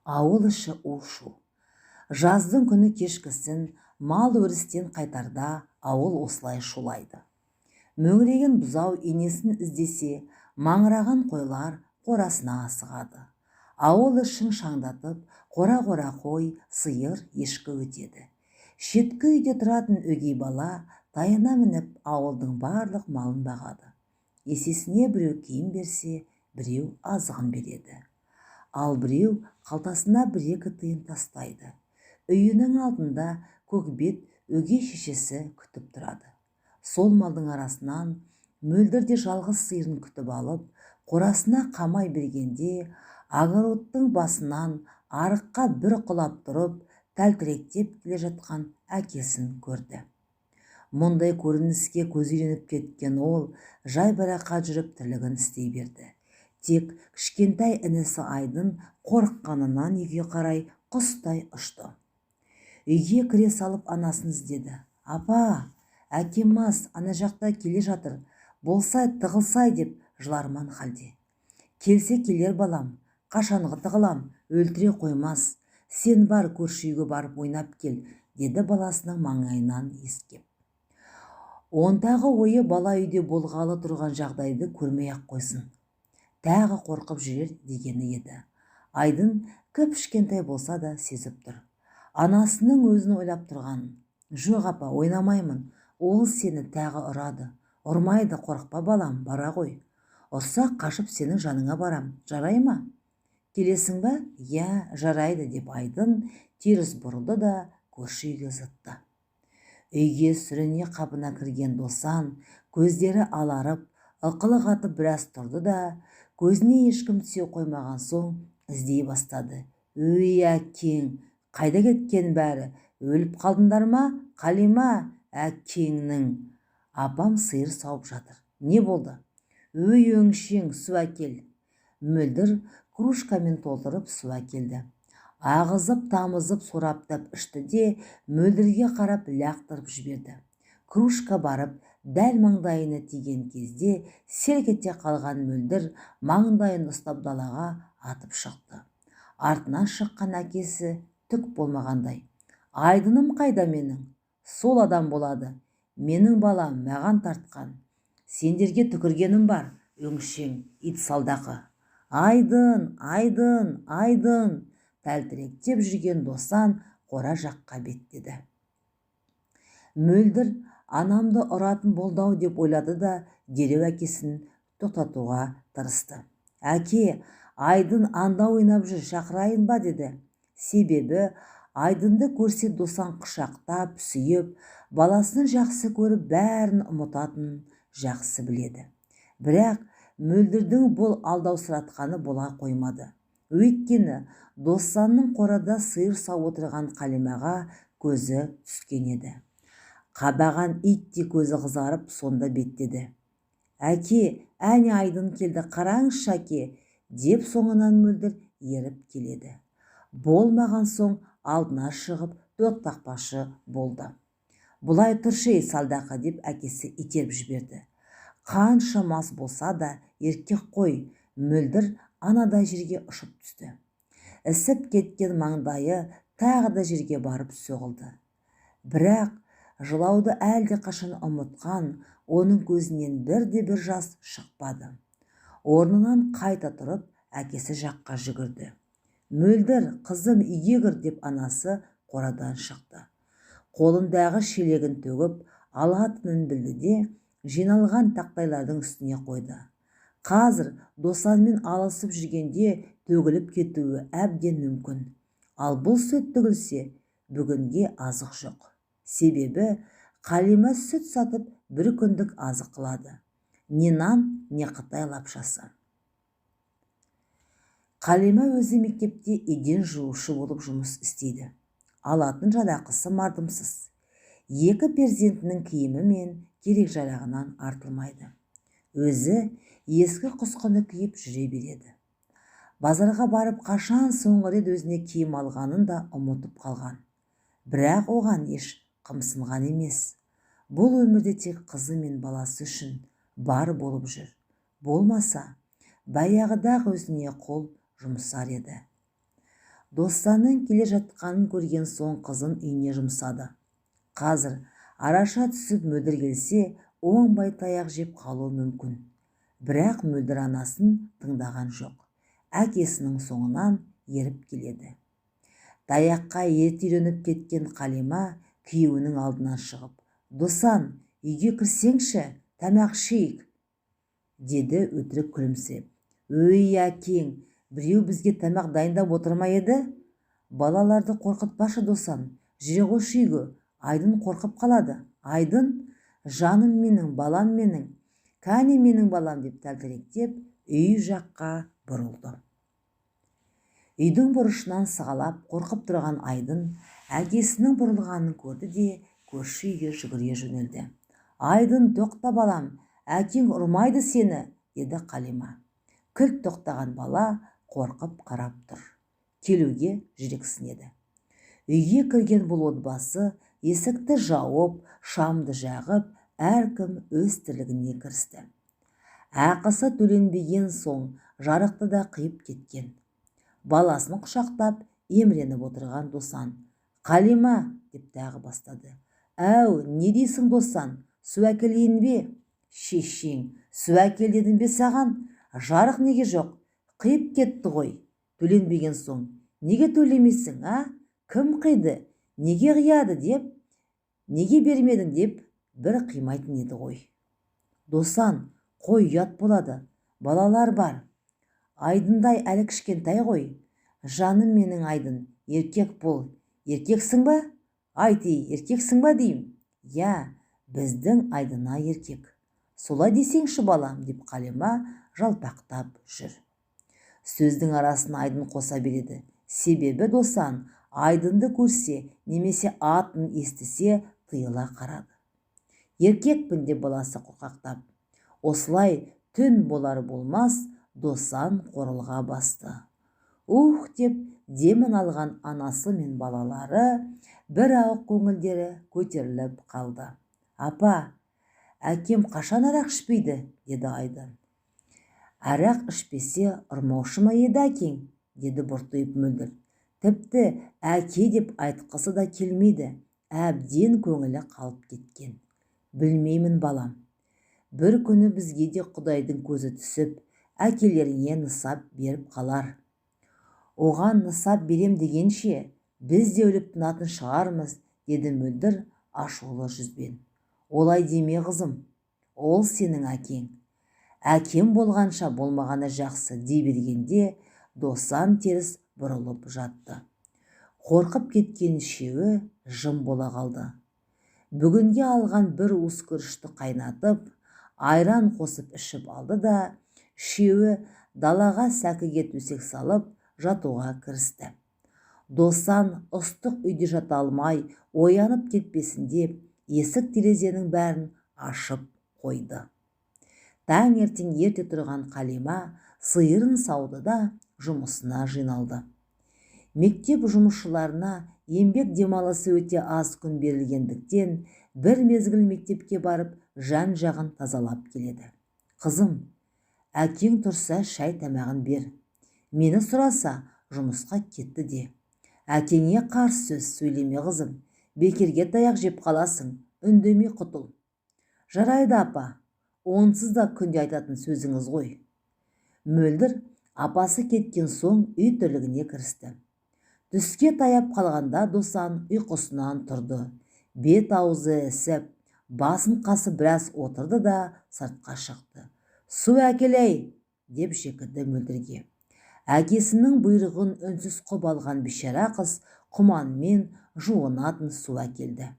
Ауыл іші у-шу. Жаздың күні кешкісін мал өрістен қайтарда ауыл осылай шулайды. Мөңіреген бұзау енесін іздесе, маңыраған қойлар қорасына асығады. Ауыл ішін шаңдатып, қора-қора қой, сиыр, ешкі өтеді. Шеткі үйде тұратын өгей бала тайына мініп ауылдың барлық малын бағады. Есесіне біреу киім берсе, біреу азығын береді. Ал біреу қалтасына бір-екі тиын тастайды. Үйінің алдында көкбет өгей шешесі күтіп тұрады. Сол малдың арасынан мөлдірде жалғыз сиырын күтіп алып, қорасына қамай бергенде, огородтың басынан арыққа бір құлап тұрып, тәлтіректеп келе жатқан әкесін көрді. Мұндай көрініске көзі үйреніп кеткен ол, жайбарақат жүріп тірлігін істей берді. Тек кішкентай інісі Айдын қорыққанынан үйге қарай құстай ұшты. Үйге кіре салып анасын іздеді. «Апа, әкем мас, ана жақта келе жатыр, болсай тығылсай» деп жыларман халде. «Келсе келер балам, қашанғы тығылам, өлтіре қоймас, сен бар көрші үйге барып ойнап кел» деді баласының маңайынан иіскеп. Ондағы ойы бала үйде болғалы тұрған жағдайды көрмей-ақ қойсын, тағы қорқып жүрер дегені еді. Айдын кіп-кішкентай болса да сезіп тұр. Анасының өзін ойлап тұрғанын. «Жоқ апа, ойнамаймын, ол сені тағы ұрады». «Ұрмайды, қорықпа балам, бара ғой. Ұрсақ қашып сенің жаныңа барам, жарай ма? Келесің ба?» «Я, жарайды» деп Айдын теріс бұрылды да көрші үйге зытты. Үйге сүріне қабына кірген Досан көздері аларып, ықылық атып біраз тұрды да, көзіне ешкім түсе қоймаған соң іздей бастады. «Өй әкең, қайда кеткен бәрі? Өліп қалдыңдар ма? Қалима, әкеңнің». «Апам сиыр сауып жатыр». «Не болды?» «Өй өңшең, су әкел». Мөлдір кружкамен толтырып су әкелді. Ағызып, тамызып, сораптап ішті де мөлдірге қарап лақтырып жіберді. Кружка барып, дәл маңдайына тиген кезде селк ете қалған мөлдір маңдайын ұстап далаға атып шықты. Артынан шыққан әкесі түк болмағандай. «Айдыным қайда менің?» «Сол адам болады. Менің балам маған тартқан. Сендерге түкіргенім бар, өңшең, ит салдақы». «Айдын, Айдын, Айдын!» тәлтіректеп жүрген Досан қора жаққа беттеді. Мөлдір анамды ұратын болды-ау деп ойлады да дереу әкесін тоқтатуға тырысты. «Әке, Айдын анда ойнап жүр, шақырайын ба?» деді. Себебі Айдынды көрсе Досан құшақтап, сүйіп, баласын жақсы көріп, бәрін ұмытатынын жақсы біледі. Бірақ мөлдірдің бұл алдаусыратқаны бола қоймады. Өйткені Досанның қорада сиыр сауып отырған Қалимаға көзі түскен еді. Қабаған итте көзі қызарып, сонда беттеді. «Әке, әне Айдын келді, қараңызшы әке» деп соңынан мөлдір еріп келеді. Болмаған соң алдына шығып тоқтақпашы болды. «Бұлай тұршы ей салдақы» деп әкесі итеріп жіберді. Қанша мас болса да еркек қой, мөлдір анадай жерге ұшып түсті. Ісіп кеткен маңдайы тағы да жерге барып соғылды. Бірақ жылауды әлде қашан ұмытқан, оның көзінен бірде-бір жас шықпады. Орнынан қайта тұрып, әкесі жаққа жүгірді. «Мөлдір, қызым, үйге кір» деп анасы қорадан шықты. Қолындағы шелегін төгіп, алатынын білді де, жиналған тақтайлардың үстіне қойды. Қазір Досанмен алысып жүргенде төгіліп кетуі әбден мүмкін. Ал бұл сүт төгілсе, бүгінге азық жоқ. Себебі Қалима сүт сатып бір күндік азық қылады. Не нан, не Қытай лапшасы. Қалима өзі мектепте еден жуушы болып жұмыс істейді. Алатын жалақысы мардымсыз. Екі перзентінің киімі мен керек-жарағынан артылмайды. Өзі ескі құсқыны киіп жүре береді. Базарға барып қашан соңғы рет өзіне киім алғанын да ұмытып қалған. Бірақ оған еш қымсынған емес. Бұл өмірде тек қызы мен баласы үшін бар болып жүр. Болмаса, баяғыдағы өзіне қол жұмсар еді. Досанның келе жатқанын көрген соң қызын үйіне жұмсады. Қазір араша түсіп мөлдір келсе, оңбай таяқ жеп қалуы мүмкін. Бірақ мөлдір анасын тыңдаған жоқ. Әкесінің соңынан еріп келеді. Таяққа ерте үйреніп кеткен Қалима күйеуінің алдынан шығып, «Досан, үйге кірсеңші, тамақ ішейік», деді өтірік күлімсіреп. «Өй, әкең, біреу бізге тамақ дайындап отыр ма еді? Балаларды қорқытпашы, Досан, жүре қойшы үйге, Айдын қорқып қалады. Айдын, жаным менің, балам менің, кәне менің балам», деп тәлтіректеп үй жаққа бұрылды. Үйдің бұрышынан сығалап қорқып тұрған Айдын әкесінің бұрылғанын көрді де көрші үйге жүгіре жөнелді. «Айдын, тоқта балам, әкең ұрмайды сені», деді Қалима. Кілт тоқтаған бала қорқып қарап тұр. Келуге жүрексінеді. Үйге кірген бұл отбасы есікті жауып, шамды жағып, әркім өз тірлігіне кірісті. Ақысы төленбеген соң жарықты да қиып кеткен. Баласын құшақтап еміреніп отырған Досан «Қалима», деп тағы бастады. «Әу, не дейсің, Досан, су әкелейін бе?» «Шешең, су әкел дедім бе саған? Жарық неге жоқ? Қиып кетті ғой. Төленбеген соң неге төлемейсің, а? Кім қиды? Неге қияды?» деп, «Неге бермедің?» деп бір қимайтын еді ғой. «Досан, қой, ұят болады. Балалар бар. Айдындай әлі кішкентай ғой. Жаным менің Айдын, еркек бол. Еркексің ба? Айти, еркексің ба дейім?» «Я, біздің Айдына еркек». «Солай десеңші балам», деп Қалима жалпақтап жүр. Сөздің арасын Айдын қоса береді. Себебі Досан Айдынды көрсе, немесе атын естісе тыйыла қарады. «Еркекпін», деп баласы қорқақтап. Осылай түн болар болмас Досан қорылға басты. «Ух», деп демін алған анасы мен балалары бір ауық көңілдері көтеріліп қалды. «Апа, әкем қашан арақ ішпейді?» деді Айдын. «Арақ ішпесе ұрмаушы ма еді әкең?» деді бұртиып мөлдір. Тіпті әке деп айтқысы да келмейді, әбден көңілі қалып кеткен. «Білмеймін балам. Бір күні бізге де Құдайдың көзі түсіп, әкелеріңе нысап беріп қалар. Оған нысап берем дегенше, біз де өліп тынатын шығармыз», деді мөлдір ашулы жүзбен. «Олай деме қызым, ол сенің әкең. Әкем болғанша болмағаны жақсы», дей бергенде Досан теріс бұрылып жатты. Қорқып кеткен үшеуі жым бола қалды. Бүгінге алған бір уыс күрішті қайнатып, айран қосып ішіп алды да, үшеуі далаға сәкіге төсек салып жатуға кірісті. Досан ыстық үйде жата алмай, оянып кетпесін деп, есік терезенің бәрін ашып қойды. Таңертең ерте тұрған Қалима сиырын сауды да жұмысына жиналды. Мектеп жұмысшыларына еңбек демалысы өте аз күн берілгендіктен, бір мезгіл мектепке барып жан-жағын тазалап келеді. «Қызым, әкең тұрса шай тамағын бер. Мені сұраса жұмысқа кетті де. Әкеңе қарсы сөз сөйлеме қызым, бекерге таяқ жеп қаласың, үндемей құтыл». «Жарайды апа, онсыз да күнде айтатын сөзіңіз ғой». Мөлдір апасы кеткен соң үй тірлігіне кірісті. Түске таяп қалғанда Досан ұйқысынан тұрды. Бет аузы ісіп, басын қасып біраз отырды да сыртқа шықты. «Су әкелей», деп жекірді мөлдірге. Әкесінің бұйрығын үнсіз құп алған бейшара қыз құманмен жуынатын су әкелді.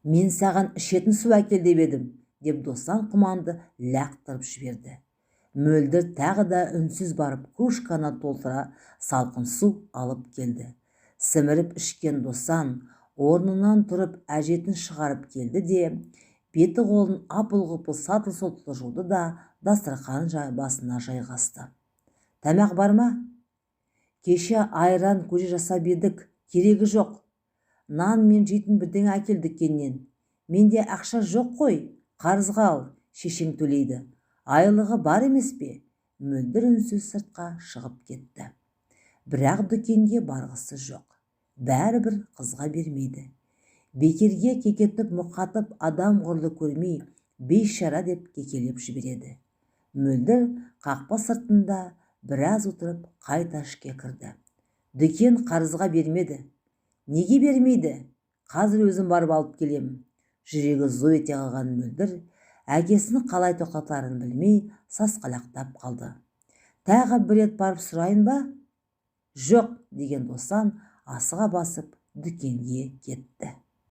«Мен саған ішетін су әкел деп едім», деп Досан құманды лақтырып жіберді. Мөлдір тағы да үнсіз барып кружканы толтыра салқын су алып келді. Сіміріп ішкен Досан орнынан тұрып әжетін шығарып келді де, беті қолын апыл-ғұпыл сатыл-солтыл жуды да дастархан басына жайғасты. «Тамақ бар ма? Кеше айран көже жасап едік, керегі жоқ. Нан мен жейтін бірдеңе әкелдік кеннен. Менде ақша жоқ қой, қарызға ал, шешең төлейді. Айлығы бар емес пе?» Мөлдір үнсіз сыртқа шығып кетті. бірақ дүкенге барғысы жоқ. Бәрібір қызға бермейді. Бекерге кекетіп мұқатып адам құрлы көрмей, бейшара деп кекелеп жібереді. Мөлдір қақпа сыртында біраз отырып қайта ішке кірді. Дүкен қарызға бермеді. Неге бермейді? Қазір өзім барып алып келем. Жүрегі зу ете қалған Мөлдір әкесінің қалай тоқтатарын білмей сасқалақтап қалды. Тағы бір рет барып сұрайын ба? Жоқ деген Досан асыға басып дүкенге кетті.